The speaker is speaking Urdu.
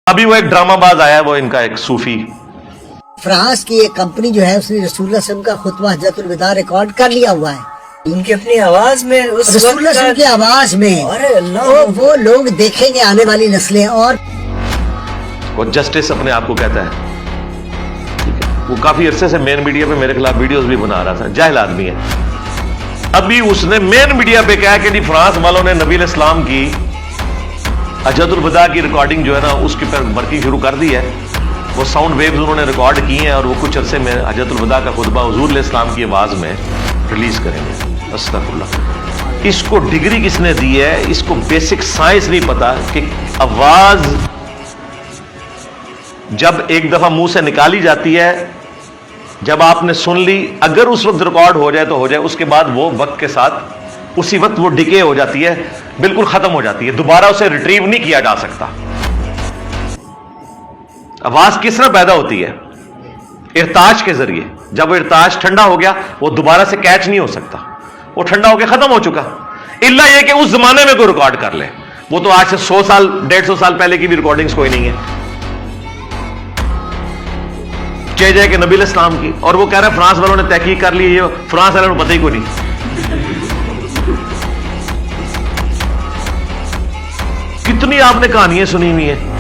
ابھی وہ ایک ڈرامہ باز آیا ہے، وہ ان کا ایک صوفی، فرانس کی ایک کمپنی جو ہے اس نے رسول اللہ صلی اللہ علیہ وسلم کا خطبہ حجۃ الوداع ریکارڈ کر لیا ہوا ہے ان کی اپنی آواز میں اس رسول اللہ صلی اللہ علیہ وسلم کی آواز میں. ارے اللہ، تو وہ لوگ دیکھیں گے آنے والی نسلیں. اور وہ جسٹس اپنے آپ کو کہتا ہے، ٹھیک ہے، وہ کافی عرصے سے مین میڈیا پہ میرے خلاف ویڈیوز بھی بنا رہا تھا، جاہل آدمی ہے. ابھی اس نے مین میڈیا پہ کہا کہ جی فرانس والوں نے نبی علیہ السلام کی حجۃ الوداع کی ریکارڈنگ جو ہے نا اس کے پر ورکنگ شروع کر دی ہے. وہ ساؤنڈ ویوز انہوں نے ریکارڈ کی ہیں اور وہ کچھ عرصے میں حجۃ الوداع کا خطبہ حضور علیہ السلام کی آواز میں ریلیز کریں گے. استغفر اللہ. اس کو ڈگری کس نے دی ہے؟ اس کو بیسک سائنس نہیں پتا کہ آواز جب ایک دفعہ منہ سے نکالی جاتی ہے، جب آپ نے سن لی، اگر اس وقت ریکارڈ ہو جائے تو ہو جائے، اس کے بعد وہ وقت کے ساتھ اسی وقت وہ ڈکے ہو جاتی ہے، بالکل ختم ہو جاتی ہے، دوبارہ اسے ریٹریو نہیں کیا جا سکتا. آواز کس طرح پیدا ہوتی ہے؟ ارتاش کے ذریعے. جب وہ ارتاش ٹھنڈا ہو گیا وہ دوبارہ سے کیچ نہیں ہو سکتا، وہ ٹھنڈا ہو کے ختم ہو چکا. الا یہ کہ اس زمانے میں کوئی ریکارڈ کر لے، وہ تو آج سے 100 سال 150 سال پہلے کی بھی ریکارڈنگز کوئی نہیں ہے، چہ جائے کہ نبی علیہ السلام کی. اور وہ کہہ رہا ہے فرانس والوں نے تحقیق کر لی، یہ فرانس والوں کو پتہ ہی کوئی نہیں. کتنی آپ نے کہانیاں سنی ہوئی ہیں.